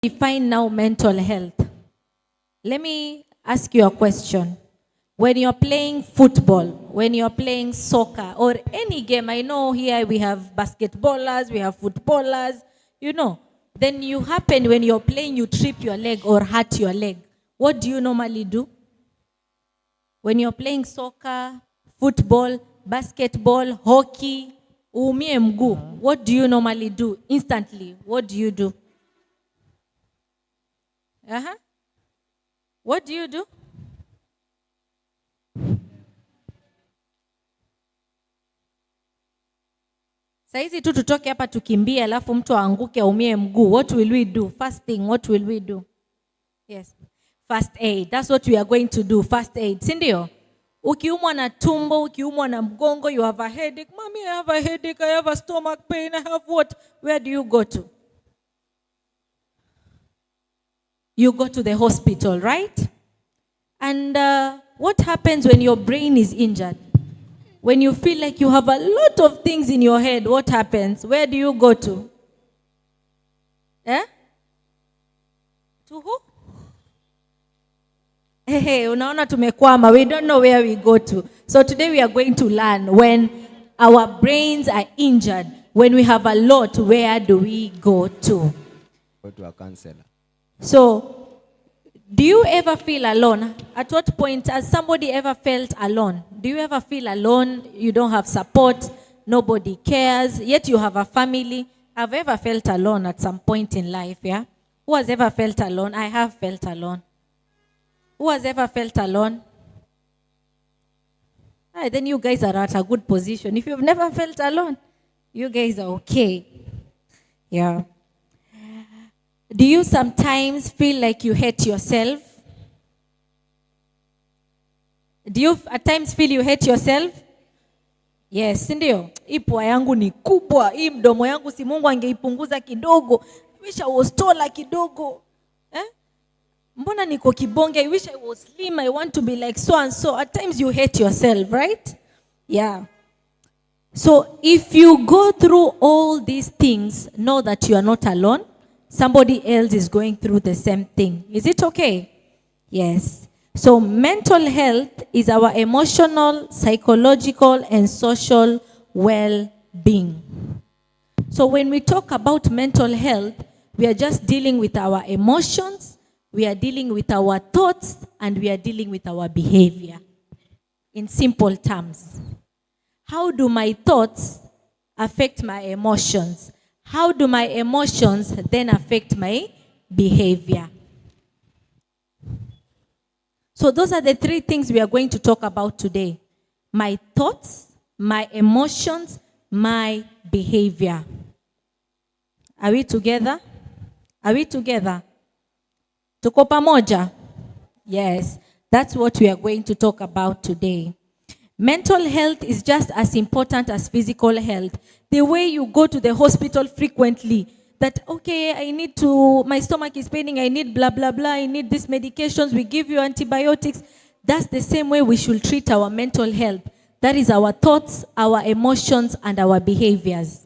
Define now mental health. Let me ask you a question. When you're playing football, when you're playing soccer, or any game, I know here we have basketballers, we have footballers, then when you're playing, you trip your leg or hurt your leg. What do you normally do? When you're playing soccer, football, basketball, hockey, uumie mguu, what do you normally do instantly? What do you do? What do you do? Saizi tu tutoke hapa tukimbie alafu mtu aanguke aumie mguu. What will we do? First thing, what will we do? Yes. First aid. That's what we are going to do. First aid. Sindio? Ukiumwa na tumbo, ukiumwa na mgongo, you have a headache. Mommy, I have a headache. I have a stomach pain. I have what? Where do you go to? You go to the hospital, right? And what happens when your brain is injured? When you feel like you have a lot of things in your head, what happens? Where do you go to? To who? Hey, unaona tumekwama. We don't know where we go to. So today we are going to learn when our brains are injured, when we have a lot, where do we go to? Go to a counselor. So, do you ever feel alone? At what point has somebody ever felt alone? Do you ever feel alone? You don't have support, nobody cares, yet you have a family. Have you ever felt alone at some point in life, yeah? Who has ever felt alone? I have felt alone. Who has ever felt alone? Then you guys are at a good position. If you've never felt alone, you guys are okay. Yeah. Do you sometimes feel like you hate yourself? Do you at times feel you hate yourself? Yes, ndio. Hii pua yangu ni kubwa. Hii mdomo yangu si Mungu angeipunguza kidogo. I wish I was taller kidogo. Mbona niko kibonge? I wish I was slim. I want to be like so and so. At times you hate yourself, right? Yeah. So if you go through all these things, know that you are not alone. Somebody else is going through the same thing. Is it okay? Yes. So mental health is our emotional, psychological, and social well-being. So when we talk about mental health, we are just dealing with our emotions, we are dealing with our thoughts, and we are dealing with our behavior. In simple terms. How do my thoughts affect my emotions? How do my emotions then affect my behavior? So those are the three things we are going to talk about today. My thoughts, my emotions, my behavior. Are we together? Are we together? Tuko pamoja? Yes, that's what we are going to talk about today. Mental health is just as important as physical health. The way you go to the hospital frequently, that, okay, my stomach is paining, I need blah, blah, blah, I need these medications, we give you antibiotics. That's the same way we should treat our mental health. That is our thoughts, our emotions, and our behaviors.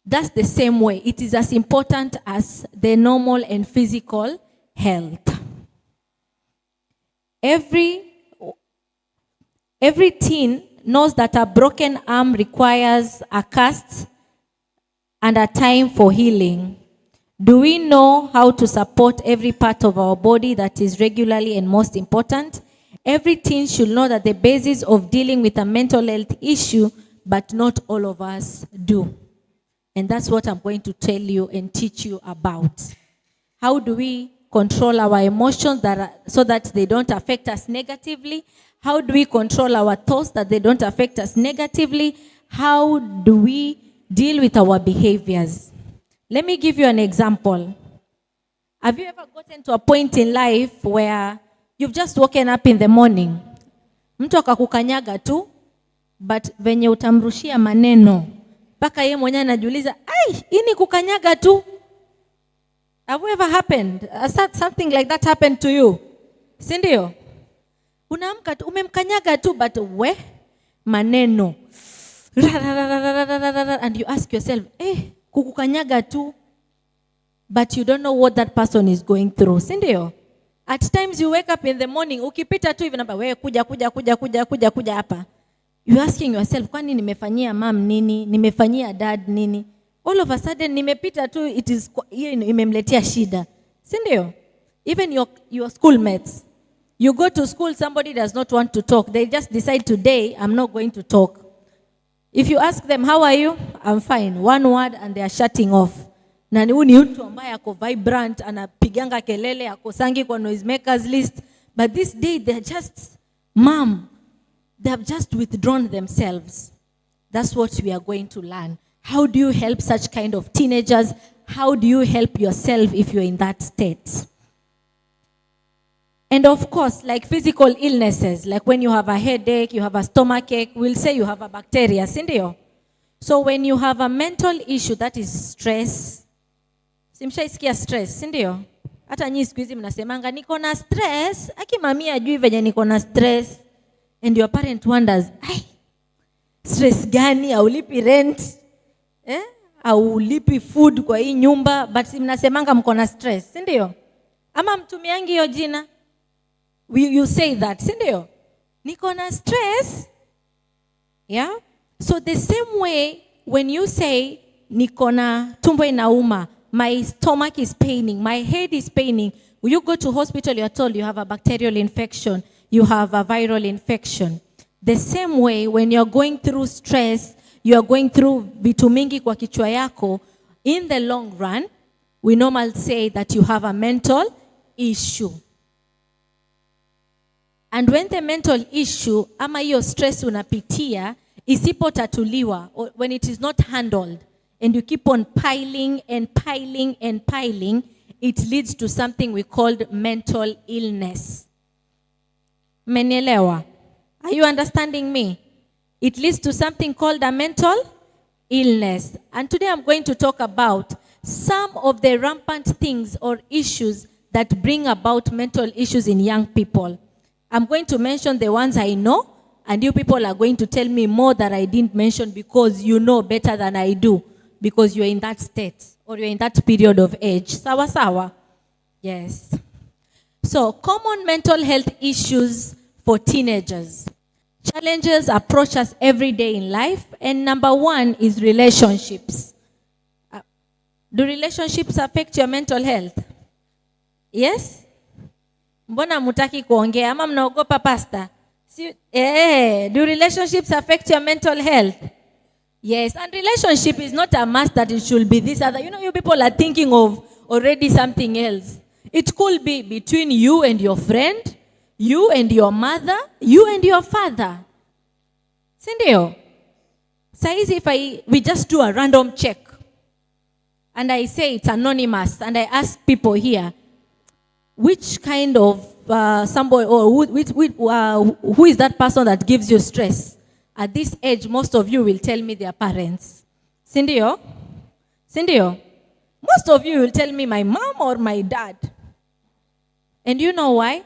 That's the same way. It is as important as the normal and physical health. Every teen knows that a broken arm requires a cast and a time for healing. Do we know how to support every part of our body that is regularly and most important? Every teen should know that the basis of dealing with a mental health issue, but not all of us do. And that's what I'm going to tell you and teach you about. How do we control our emotions so that they don't affect us negatively? How do we control our thoughts that they don't affect us negatively? How do we deal with our behaviors? Let me give you an example. Have you ever gotten to a point in life where you've just woken up in the morning? Mtu akakukanyaga tu, but venye utamrushia maneno, paka yeye mwenyewe anajiuliza, hii ni kukanyaga tu. Have you ever happened? Something like that happened to you? Si ndio? Unaamka tu, umemkanyaga tu, but maneno. And you ask yourself, kukukanyaga tu. but you don't know what that person is going through. Sindio? At times you wake up in the morning, ukipita tu hivi namba, wewe kuja hapa. You're asking yourself, kwani nimefanyia mom nini? Nimefanyia dad nini? All of a sudden, nimepita tu, it is, imemletea shida. Sindio? Even your schoolmates. You go to school, somebody does not want to talk. They just decide today, I'm not going to talk. If you ask them, how are you? I'm fine. One word and they are shutting off. Na huyu ni mtu ambaye ako vibrant, anapiganga kelele, akosangi kwa noisemakers list. But this day, they're just, mom, they have just withdrawn themselves. That's what we are going to learn. How do you help such kind of teenagers? How do you help yourself if you're in that state? And of course, like physical illnesses, like when you have a headache, you have a stomachache, we'll say you have a bacteria, sindio? So when you have a mental issue, that is stress. Simshaisikia stress, sindio? Hata nyi siku hizi mnasemanga niko na stress, aki mami ajui venye niko na stress. And your parent wonders, stress gani, aulipi rent, aulipi food kwa hii nyumba, but mnasemanga mko na stress, sindio? Ama mtumiangi hiyo jina? You say that, sindio? Niko na stress. Yeah? So the same way, when you say, niko na tumbo inauma, my stomach is paining, my head is paining, when you go to hospital, you're told you have a bacterial infection, you have a viral infection. The same way, when you're going through stress, you're going through vitu mingi kwa kichwa yako, in the long run, we normally say that you have a mental issue. And when the mental issue, ama hiyo stress unapitia, isipotatuliwa, or when it is not handled, and you keep on piling and piling and piling, it leads to something we call mental illness. Menelewa? Are you understanding me? It leads to something called a mental illness. And today I'm going to talk about some of the rampant things or issues that bring about mental issues in young people. I'm going to mention the ones I know, and you people are going to tell me more that I didn't mention because you know better than I do, because you're in that state or you're in that period of age. Sawa sawa? Yes. So, common mental health issues for teenagers. Challenges approach us every day in life, and number one is relationships. Do relationships affect your mental health? Yes? Mbona mutaki kuongea ama mnaogopa pastor? Do relationships affect your mental health? Yes, and relationship is not a must that it should be this other. You know, you people are thinking of already something else. It could be between you and your friend, you and your mother, you and your father. Sindio? Saizi if we just do a random check, and I say it's anonymous, and I ask people here, which kind of somebody, or who is that person that gives you stress? At this age, most of you will tell me their parents. Sindio? Sindio? Most of you will tell me my mom or my dad. And you know why?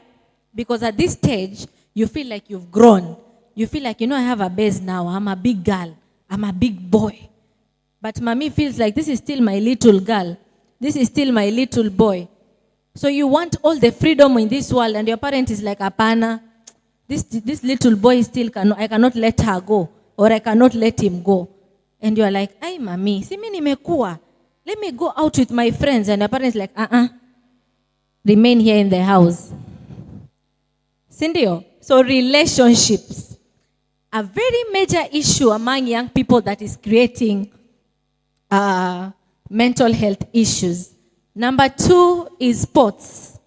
Because at this stage, you feel like you've grown. You feel like, I have a base now. I'm a big girl. I'm a big boy. But mommy feels like this is still my little girl. This is still my little boy. So you want all the freedom in this world, and your parent is like, apana, this little boy still I cannot let her go, or I cannot let him go. And you're like, ay mami, si mimi nimekuwa. Let me go out with my friends. And your parents like, remain here in the house. Sindio? So relationships, a very major issue among young people that is creating mental health issues. Number two is sports.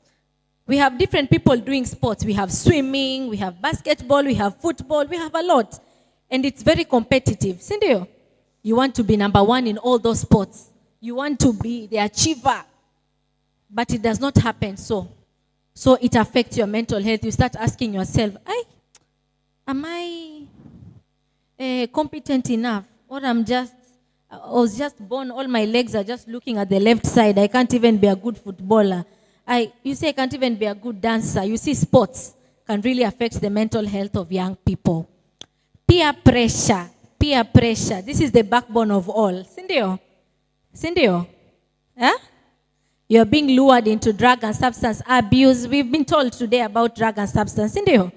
We have different people doing sports. We have swimming, we have basketball, we have football, we have a lot. And it's very competitive. Sindio? You want to be number one in all those sports. You want to be the achiever. But it does not happen so. So it affects your mental health. You start asking yourself, am I competent enough? Or I was just born, all my legs are just looking at the left side. I can't even be a good footballer. You say I can't even be a good dancer. You see, sports can really affect the mental health of young people. Peer pressure. Peer pressure. This is the backbone of all. Sindio? Sindio? Huh? You're being lured into drug and substance abuse. We've been told today about drug and substance, isn't it?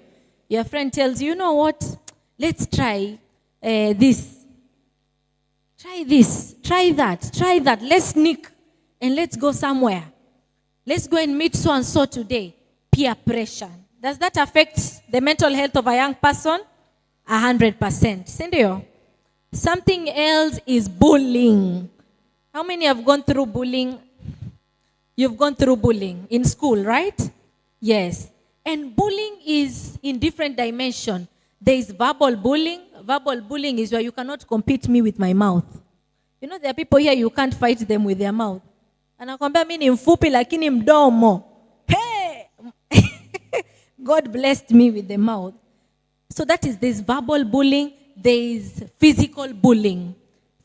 Your friend tells you, you know what? Let's try this. Try this. Try that. Try that. Let's sneak and let's go somewhere. Let's go and meet so and so today. Peer pressure. Does that affect the mental health of a young person? 100%. Cindy, something else is bullying. How many have gone through bullying? You've gone through bullying in school, right? Yes. And bullying is in different dimensions. There is verbal bullying. Verbal bullying is where you cannot compete me with my mouth. You know, there are people here, you can't fight them with their mouth. Anakwambia mimi ni mfupi lakini mdomo. Hey! God blessed me with the mouth. So that is this verbal bullying. There is physical bullying.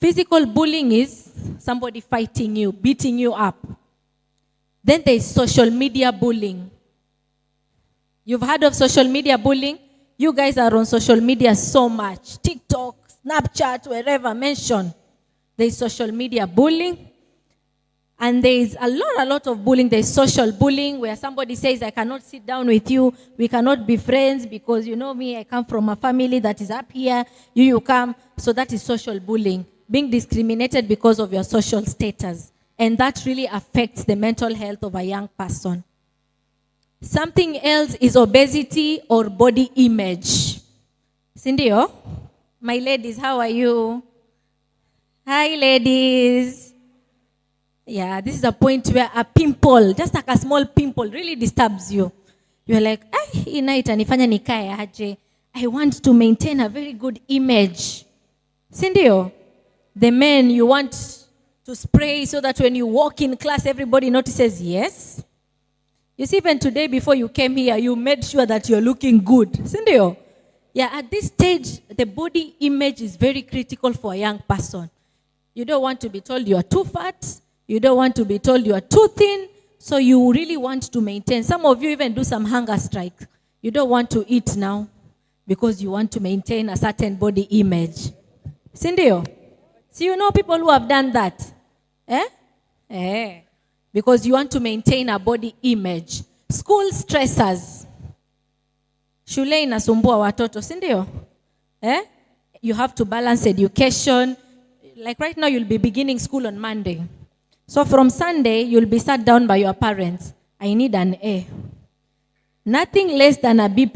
Physical bullying is somebody fighting you, beating you up. Then there is social media bullying. You've heard of social media bullying? You guys are on social media so much. TikTok, Snapchat, wherever mention. There is social media bullying. And there is a lot of bullying. There is social bullying where somebody says, I cannot sit down with you. We cannot be friends because you know me, I come from a family that is up here. You come. So that is social bullying. Being discriminated because of your social status. And that really affects the mental health of a young person. Something else is obesity or body image. Cindy, my ladies, how are you? Hi, ladies. Yeah, this is a point where a pimple, just like a small pimple, really disturbs you. You're like, inaitanifanya nikae aje. I want to maintain a very good image. Cindy, the men you want to spray so that when you walk in class, everybody notices, yes. You see, even today before you came here, you made sure that you're looking good. Cindy, yeah, at this stage, the body image is very critical for a young person. You don't want to be told you are too fat. You don't want to be told you are too thin, so you really want to maintain. Some of you even do some hunger strike. You don't want to eat now because you want to maintain a certain body image. Cindy, so you know people who have done that? Because you want to maintain a body image. School stressors. Shule inasumbua watoto, Cindy. You have to balance education. Like right now, you'll be beginning school on Monday. So from Sunday, you'll be sat down by your parents. I need an A. Nothing less than a B+.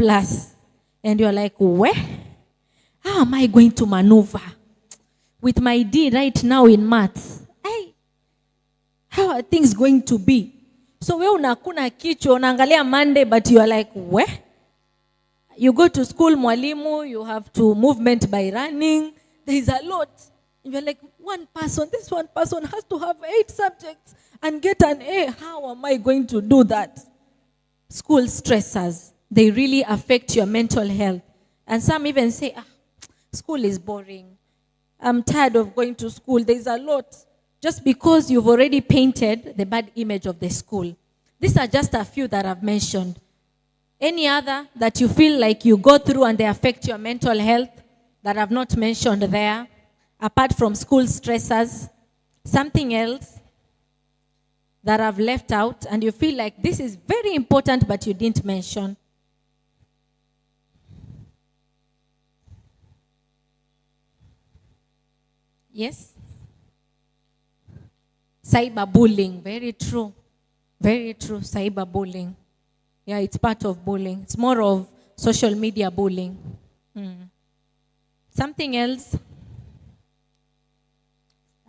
And you're like, where? How am I going to maneuver? With my D right now in maths. How are things going to be? So we unakuna kichwa, unaangalia Monday, but you are like, where? You go to school, mwalimu, you have to movement by running. There is a lot. You're like, this one person has to have 8 subjects and get an A. How am I going to do that? School stressors, they really affect your mental health. And some even say, school is boring. I'm tired of going to school. There's a lot. Just because you've already painted the bad image of the school. These are just a few that I've mentioned. Any other that you feel like you go through and they affect your mental health that I've not mentioned there? Apart from school stressors, something else that I've left out and you feel like this is very important but you didn't mention. Yes? Cyberbullying, very true. Very true, cyberbullying. Yeah, it's part of bullying. It's more of social media bullying. Something else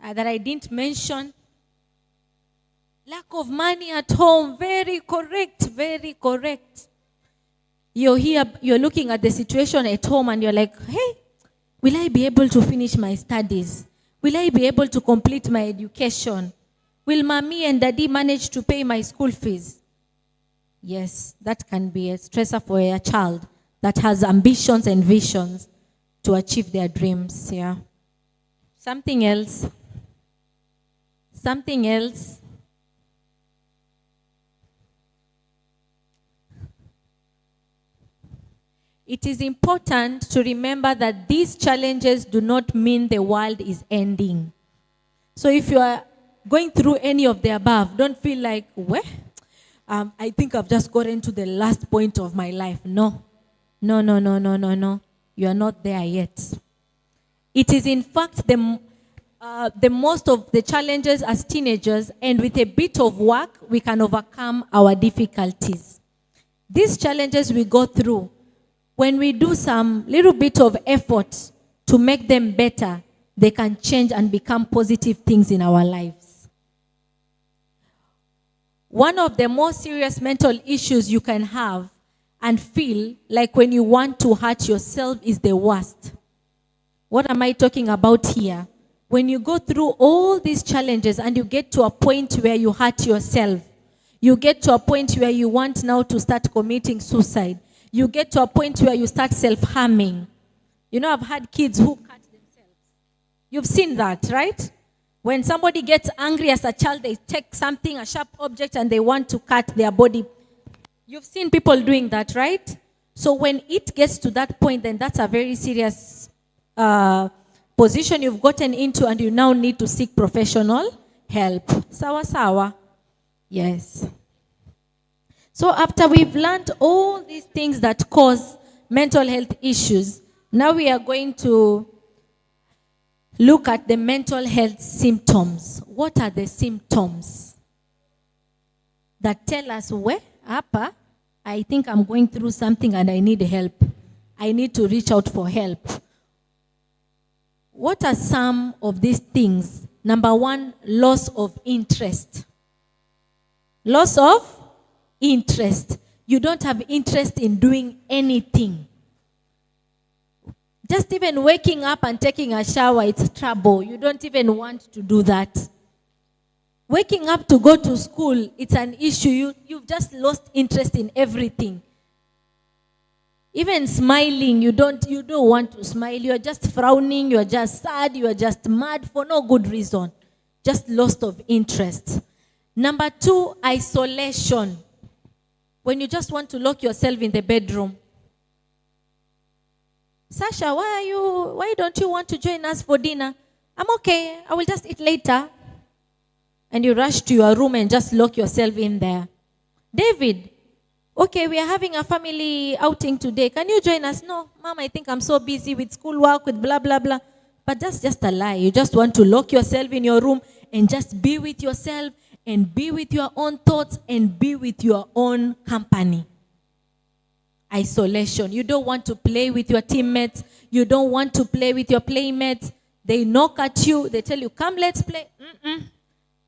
that I didn't mention. Lack of money at home. Very correct. Very correct. You're here, you're looking at the situation at home and you're like, hey, will I be able to finish my studies? Will I be able to complete my education? Will mommy and daddy manage to pay my school fees? Yes, that can be a stressor for a child that has ambitions and visions to achieve their dreams. Yeah. Something else. Something else. It is important to remember that these challenges do not mean the world is ending. So if you are going through any of the above, don't feel like, I think I've just gotten to the last point of my life. No. No, no, no, no, no, no. You are not there yet. It is in fact the most of the challenges as teenagers, and with a bit of work, we can overcome our difficulties. These challenges we go through, when we do some little bit of effort to make them better, they can change and become positive things in our lives. One of the most serious mental issues you can have and feel like when you want to hurt yourself is the worst. What am I talking about here? When you go through all these challenges and you get to a point where you hurt yourself, you get to a point where you want now to start committing suicide. You get to a point where you start self-harming. You know, I've had kids who cut themselves. You've seen that, right? When somebody gets angry as a child, they take something, a sharp object, and they want to cut their body. You've seen people doing that, right? So when it gets to that point, then that's a very serious position you've gotten into, and you now need to seek professional help. Sawa sawa. Yes. So after we've learned all these things that cause mental health issues, now we are going to look at the mental health symptoms. What are the symptoms that tell us, Appa, I think I'm going through something and I need help. I need to reach out for help. What are some of these things? Number one, loss of interest. Loss of interest. You don't have interest in doing anything. Just even waking up and taking a shower, it's trouble. You don't even want to do that. Waking up to go to school, it's an issue. You've just lost interest in everything. Even smiling, you don't want to smile. You're just frowning, you're just sad, you're just mad for no good reason. Just loss of interest. Number two, isolation. When you just want to lock yourself in the bedroom. Sasha, why don't you want to join us for dinner? I'm okay, I will just eat later. And you rush to your room and just lock yourself in there. David, okay, we are having a family outing today. Can you join us? No, Mom, I think I'm so busy with schoolwork, with blah, blah, blah. But that's just a lie. You just want to lock yourself in your room and just be with yourself and be with your own thoughts and be with your own company. Isolation. You don't want to play with your teammates. You don't want to play with your playmates. They knock at you. They tell you, come, let's play.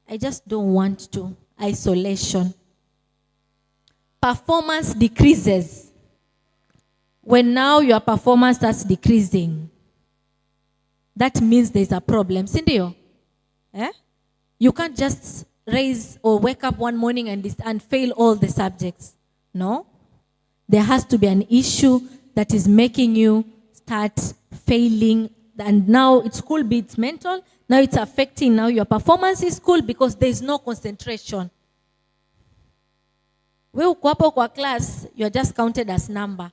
I just don't want to. Isolation. Performance decreases. When now your performance starts decreasing, that means there's a problem. Sindio? You can't just raise or wake up one morning and fail all the subjects. No. There has to be an issue that is making you start failing. And now it could be it's mental. Now it's affecting now your performance in school because there's no concentration. Wewe uko hapo kwa class, you're just counted as number.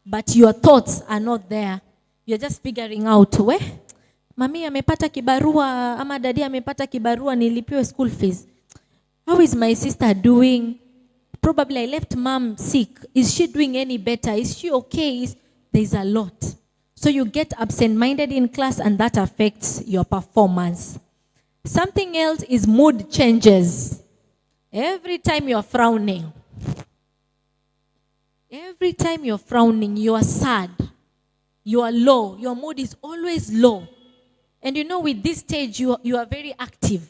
But your thoughts are not there. You're just figuring out, mami amepata kibarua, ama dadi amepata kibarua nilipiwe school fees. How is my sister doing? Probably I left mom sick. Is she doing any better? Is she okay? There's a lot. So you get absent-minded in class and that affects your performance. Something else is mood changes. Every time you're frowning. Every time you're frowning, you are sad. You are low. Your mood is always low. And you know, with this stage, you are very active.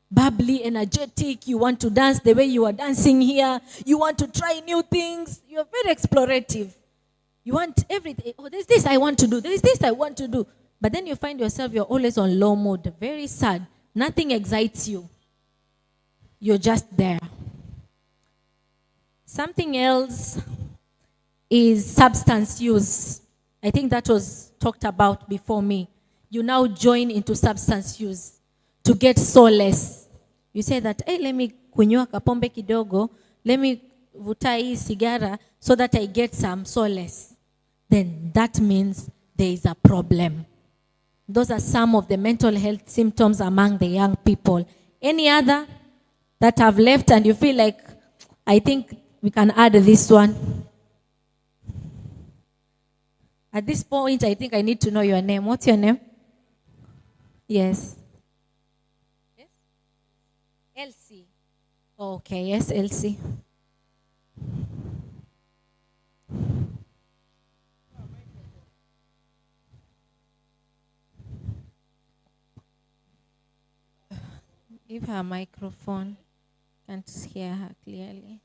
Bubbly, energetic. You want to dance the way you are dancing here. You want to try new things. You're very explorative. You want everything. Oh, there's this I want to do. There's this I want to do. But then you find yourself, you're always on low mode. Very sad. Nothing excites you. You're just there. Something else is substance use. I think that was talked about before me. You now join into substance use to get solace. You say that, hey, let me kunywa kapombe kidogo. Let me vuta hii sigara so that I get some solace. Then that means there is a problem. Those are some of the mental health symptoms among the young people. Any other that have left and you feel like, I think we can add this one? At this point, I think I need to know your name. What's your name? Yes. Yes? Elsie. Okay, yes, Elsie. Give her a microphone. Can't hear her clearly.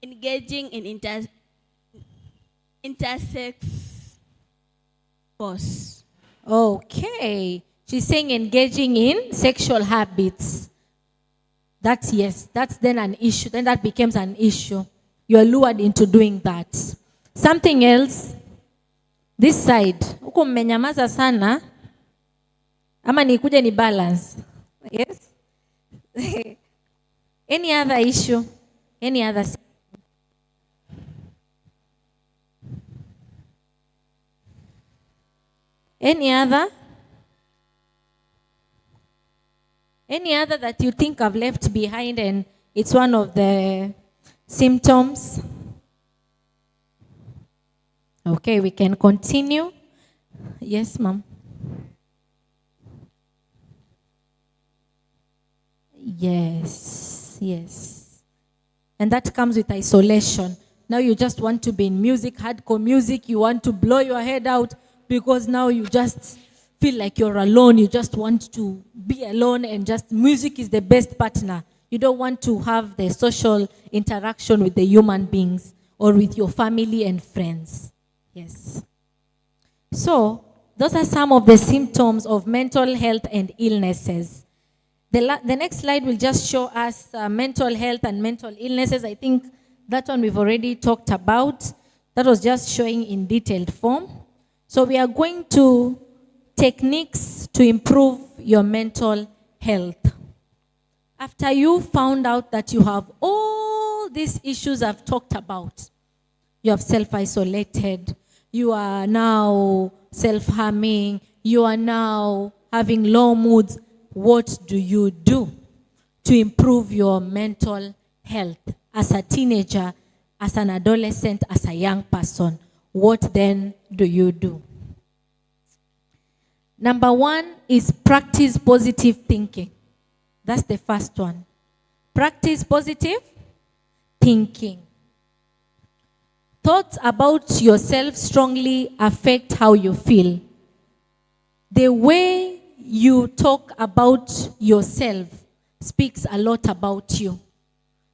Engaging in intersex force. Okay. She's saying engaging in sexual habits. That's yes. That's then an issue. Then that becomes an issue. You're lured into doing that. Something else. This side. Huko mmenyamaza sana. Ama nikuje ni balance. Yes? Any other issue? Any other? Any other? Any other that you think I've left behind and it's one of the symptoms? Okay, we can continue. Yes, ma'am. Yes, yes. And that comes with isolation. Now you just want to be in music, hardcore music. You want to blow your head out because now you just feel like you're alone. You just want to be alone and just music is the best partner. You don't want to have the social interaction with the human beings or with your family and friends. Yes. So, those are some of the symptoms of mental health and illnesses. The next slide will just show us mental health and mental illnesses. I think that one we've already talked about. That was just showing in detailed form. So we are going to techniques to improve your mental health. After you found out that you have all these issues I've talked about, you have self-isolated, you are now self-harming, you are now having low moods, what do you do to improve your mental health as a teenager, as an adolescent, as a young person? What then do you do? Number one is practice positive thinking. That's the first one. Practice positive thinking. Thoughts about yourself strongly affect how you feel. The way you talk about yourself speaks a lot about you.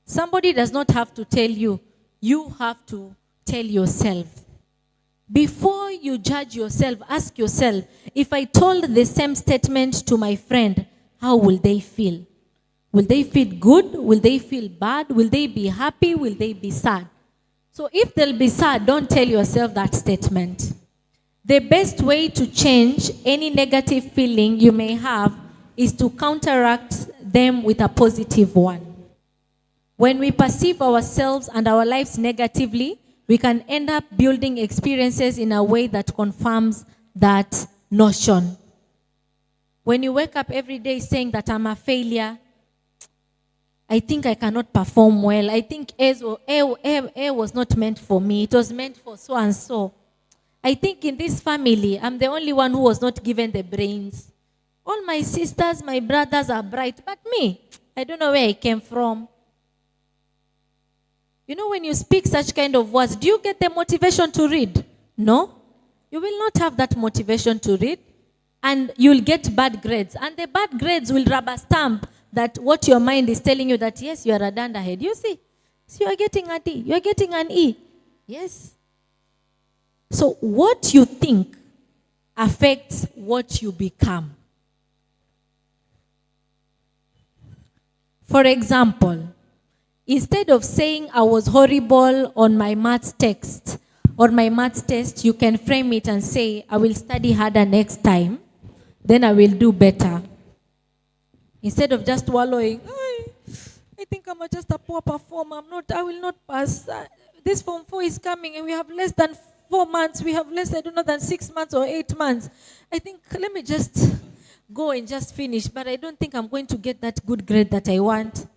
Somebody does not have to tell you. You have to tell yourself. Before you judge yourself, ask yourself, if I told the same statement to my friend, how will they feel? Will they feel good? Will they feel bad? Will they be happy? Will they be sad? So if they'll be sad, don't tell yourself that statement. The best way to change any negative feeling you may have is to counteract them with a positive one. When we perceive ourselves and our lives negatively, we can end up building experiences in a way that confirms that notion. When you wake up every day saying that I'm a failure, I think I cannot perform well, I think A was not meant for me, it was meant for so and so. I think in this family, I'm the only one who was not given the brains. All my sisters, my brothers are bright, but me, I don't know where I came from. You know, when you speak such kind of words, do you get the motivation to read? No. You will not have that motivation to read. And you'll get bad grades. And the bad grades will rubber stamp that what your mind is telling you that, yes, you are a dunderhead. You see? So you are getting a D. You are getting an E. Yes. So what you think affects what you become. For example, instead of saying I was horrible on my maths text or my maths test, you can frame it and say, I will study harder next time, then I will do better. Instead of just wallowing, I think I'm just a poor performer, I will not pass. this Form 4 is coming and we have less than 4 months. We have less, I don't know, than 6 months or 8 months. I think, let me just go and just finish. But I don't think I'm going to get that good grade that I want.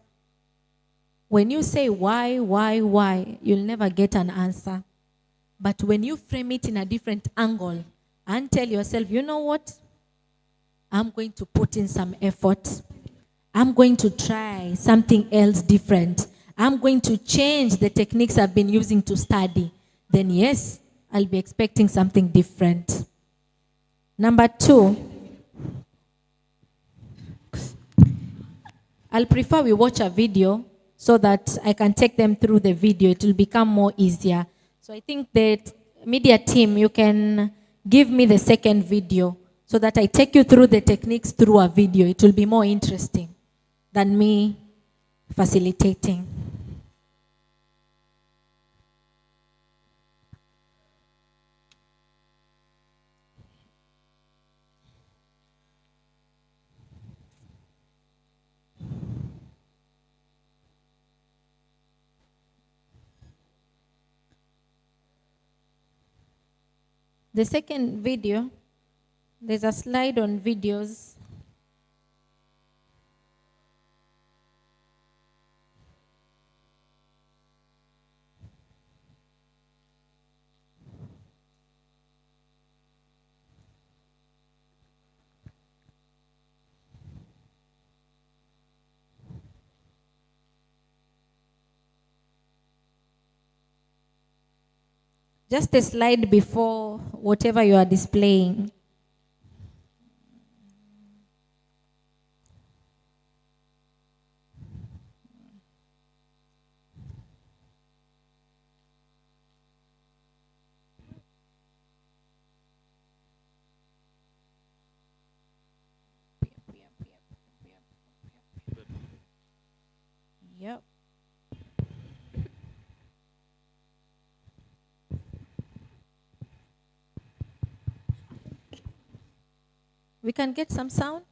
When you say why, you'll never get an answer. But when you frame it in a different angle and tell yourself, you know what? I'm going to put in some effort. I'm going to try something else different. I'm going to change the techniques I've been using to study. Then yes, I'll be expecting something different. Number 2, I'll prefer we watch a video so that I can take them through the video. It will become more easier. So I think that media team, you can give me the second video so that I take you through the techniques through a video. It will be more interesting than me facilitating. The second video, there's a slide on videos. Just a slide before whatever you are displaying. Yep. We can get some sound.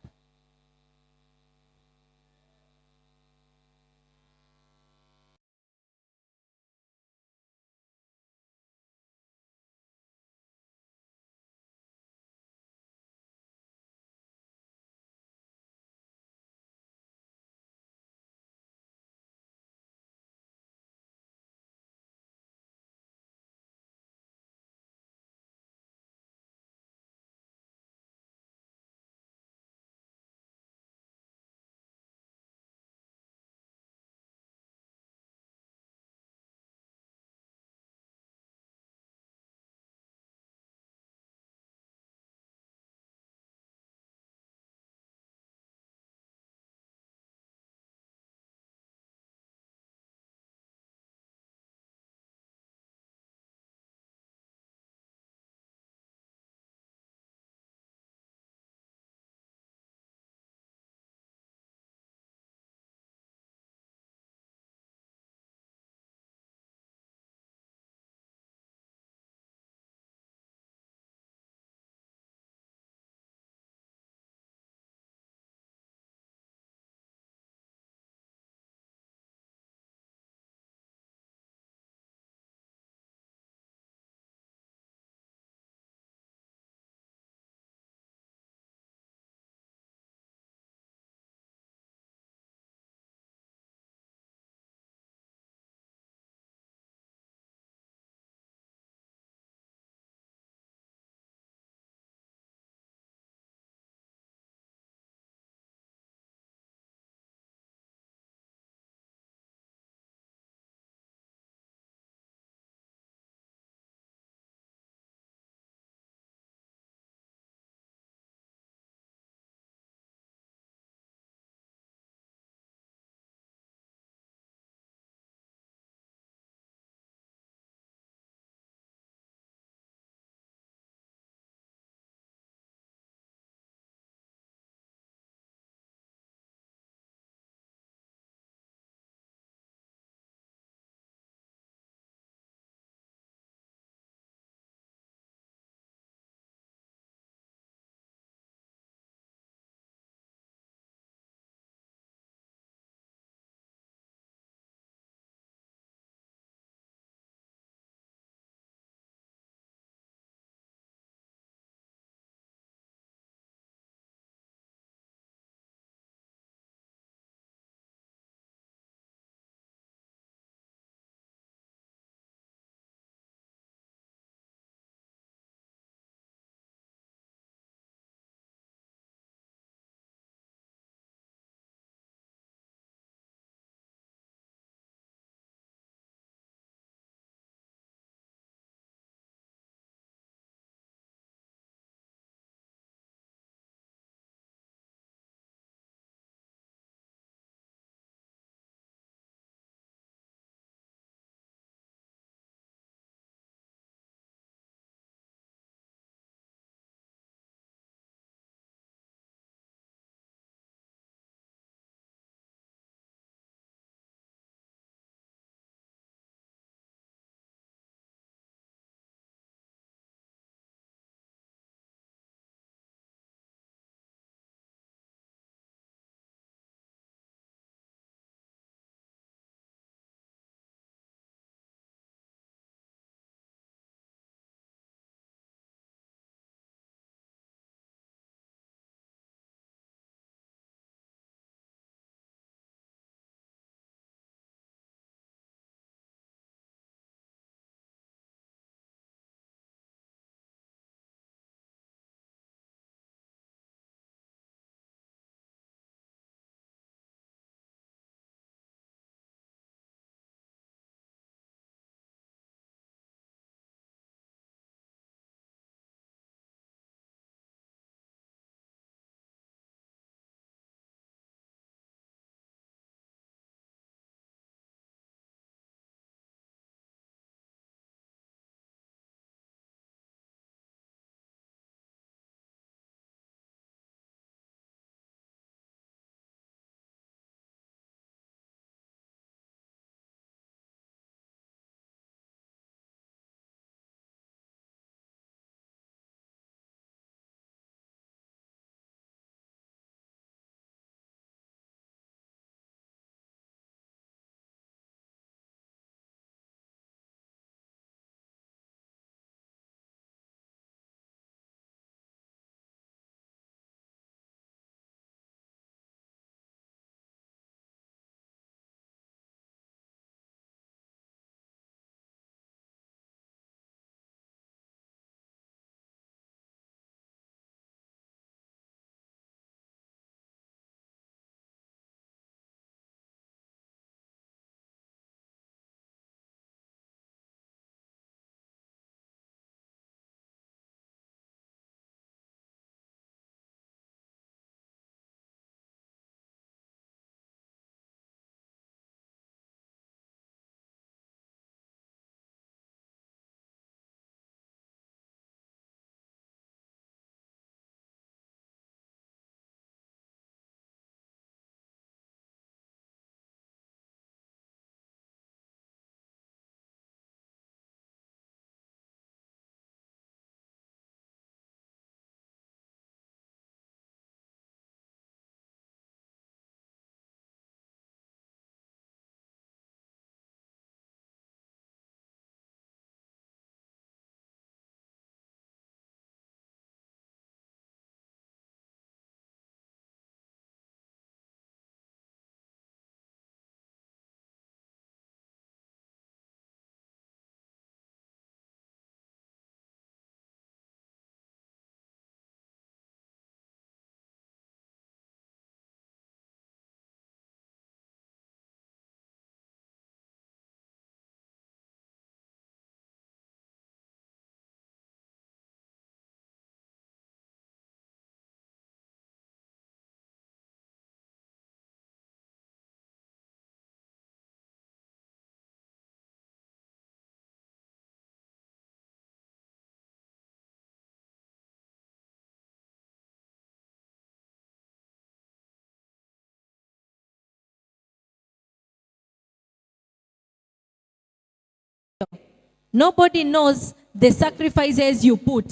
Nobody knows the sacrifices you put.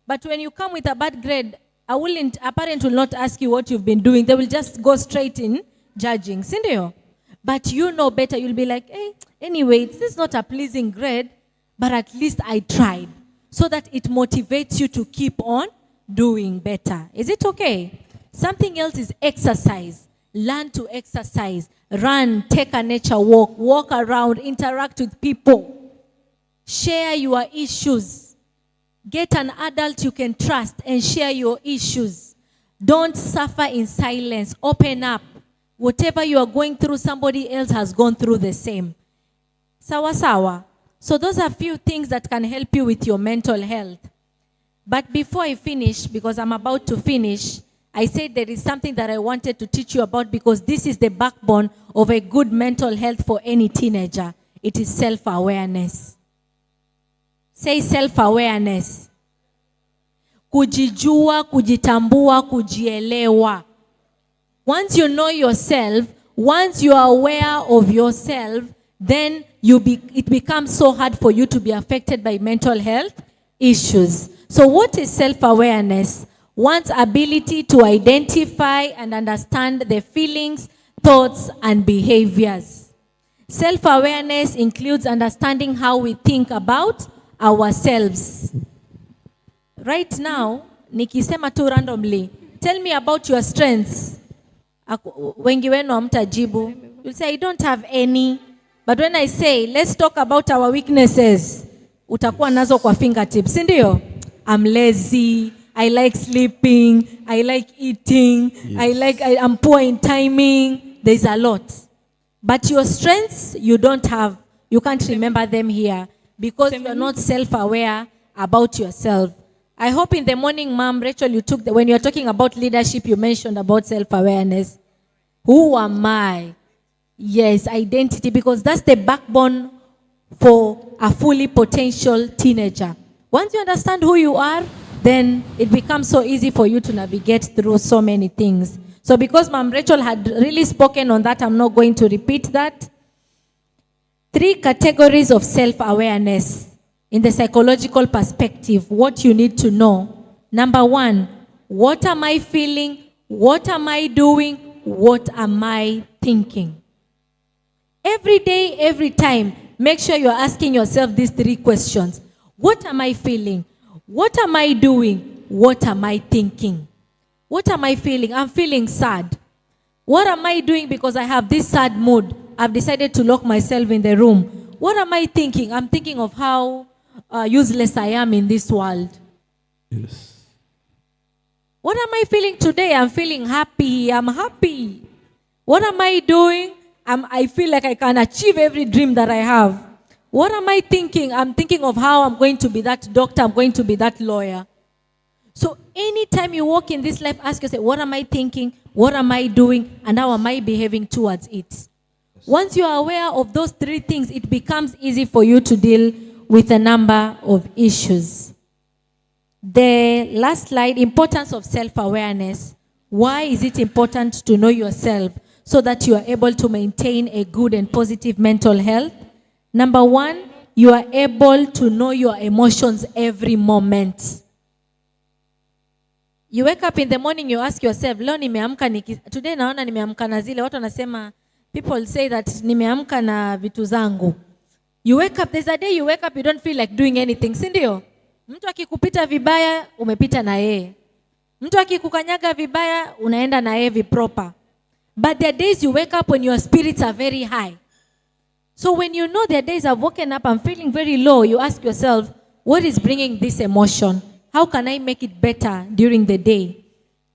But when you come with a bad grade, a parent will not ask you what you've been doing. They will just go straight in judging. Sindio? But you know better. You'll be like, hey, anyway, this is not a pleasing grade, but at least I tried. So that it motivates you to keep on doing better. Is it okay? Something else is exercise. Learn to exercise. Run, take a nature walk, walk around, interact with people. Share your issues. Get an adult you can trust and share your issues. Don't suffer in silence. Open up. Whatever you are going through, somebody else has gone through the same. Sawa sawa. So those are few things that can help you with your mental health. But before I finish, because I'm about to finish, I said there is something that I wanted to teach you about because this is the backbone of a good mental health for any teenager. It is self-awareness. Say self-awareness. Kujijua, kujitambua, kujielewa. Once you know yourself, once you are aware of yourself, then it becomes so hard for you to be affected by mental health issues. So what is self-awareness? One's ability to identify and understand the feelings, thoughts, and behaviors. Self-awareness includes understanding how we think about ourselves. Right now, nikisema tu randomly, tell me about your strengths. Wengi wenu hamtajibu. You'll say, I don't have any. But when I say, let's talk about our weaknesses, utakuwa nazo kwa fingertips, sindio? I'm lazy, I like sleeping, I like eating, yes. I'm poor in timing. There's a lot. But your strengths, you don't have. You can't remember them here because you're not self-aware about yourself. I hope in the morning, Mom, Rachel, when you're talking about leadership, you mentioned about self-awareness. Who am I? Yes, identity, because that's the backbone for a fully potential teenager. Once you understand who you are, then it becomes so easy for you to navigate through so many things. So because Mom Rachel had really spoken on that, I'm not going to repeat that. 3 categories of self-awareness in the psychological perspective, what you need to know. Number 1, what am I feeling? What am I doing? What am I thinking? Every day, every time, make sure you're asking yourself these 3 questions. What am I feeling? What am I doing? What am I thinking? What am I feeling? I'm feeling sad. What am I doing because I have this sad mood? I've decided to lock myself in the room. What am I thinking? I'm thinking of how useless I am in this world. Yes. What am I feeling today? I'm feeling happy. I'm happy. What am I doing? I feel like I can achieve every dream that I have. What am I thinking? I'm thinking of how I'm going to be that doctor. I'm going to be that lawyer. So anytime you walk in this life, ask yourself, what am I thinking? What am I doing? And how am I behaving towards it? Once you are aware of those 3 things, it becomes easy for you to deal with a number of issues. The last slide, importance of self-awareness. Why is it important to know yourself so that you are able to maintain a good and positive mental health? Number 1, you are able to know your emotions every moment. You wake up in the morning, you ask yourself, leo nimeamka today naona nimeamka na zile watu wanasema, people say that nimeamka na vitu zangu. You wake up, there's a day you wake up, you don't feel like doing anything, si ndio? Mtu akikupita vibaya, umepita na yeye. Mtu akikukanyaga vibaya, unaenda na yeye viproper. But there are days you wake up when your spirits are very high. So when you know there are days I've woken up, I'm feeling very low, you ask yourself, what is bringing this emotion? How can I make it better during the day?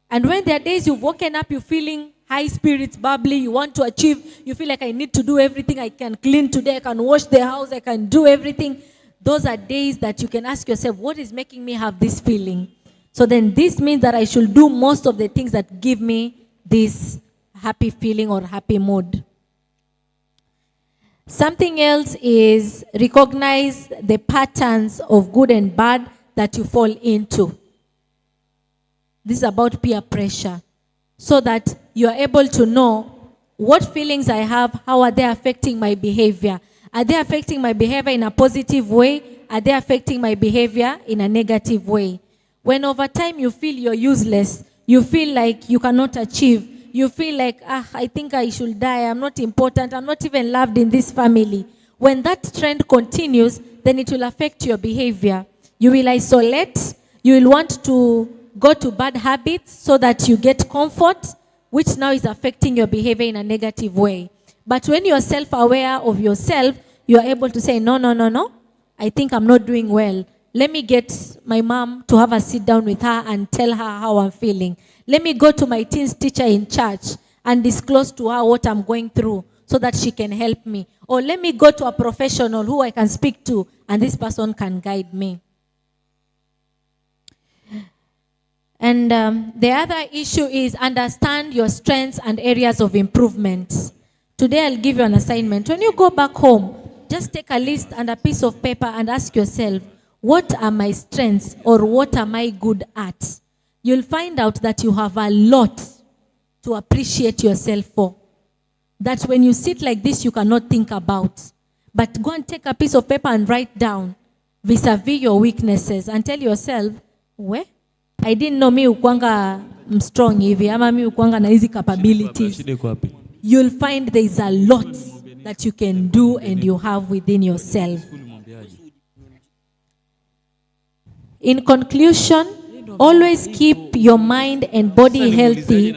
And when there are days you've woken up, you're feeling high spirits, bubbly, you want to achieve, you feel like I need to do everything, I can clean today, I can wash the house, I can do everything. Those are days that you can ask yourself, what is making me have this feeling? So then this means that I should do most of the things that give me this happy feeling or happy mood. Something else is recognize the patterns of good and bad that you fall into. This is about peer pressure. So that you are able to know what feelings I have, how are they affecting my behavior. Are they affecting my behavior in a positive way? Are they affecting my behavior in a negative way? When over time you feel you're useless, you feel like you cannot achieve, you feel like, I think I should die, I'm not important, I'm not even loved in this family. When that trend continues, then it will affect your behavior. You will isolate, you will want to go to bad habits so that you get comfort, which now is affecting your behavior in a negative way. But when you're self-aware of yourself, you're able to say, no, I think I'm not doing well. Let me get my mom to have a sit down with her and tell her how I'm feeling. Let me go to my teens teacher in church and disclose to her what I'm going through so that she can help me. Or let me go to a professional who I can speak to and this person can guide me. And the other issue is understand your strengths and areas of improvement. Today I'll give you an assignment. When you go back home, just take a list and a piece of paper and ask yourself, what are my strengths or what am I good at? You'll find out that you have a lot to appreciate yourself for. That when you sit like this, you cannot think about. But go and take a piece of paper and write down vis-a-vis your weaknesses and tell yourself, where? I didn't know me ukuanga strong hivi ama mi ukuanga na hizi capabilities. You'll find there is a lot that you can do and you have within yourself. In conclusion, always keep your mind and body healthy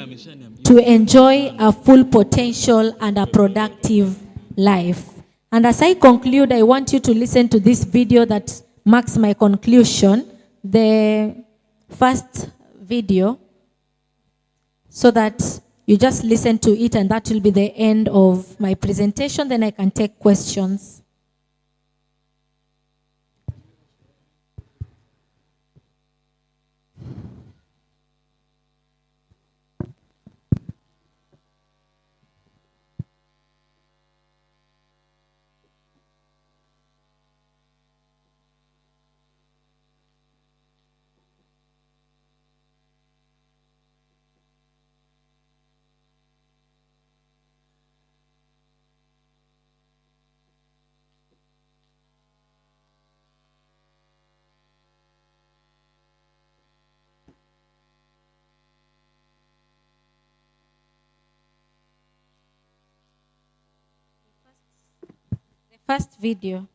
to enjoy a full potential and a productive life. And as I conclude, I want you to listen to this video that marks my conclusion, the first video, so that you just listen to it and that will be the end of my presentation. Then I can take questions. First video.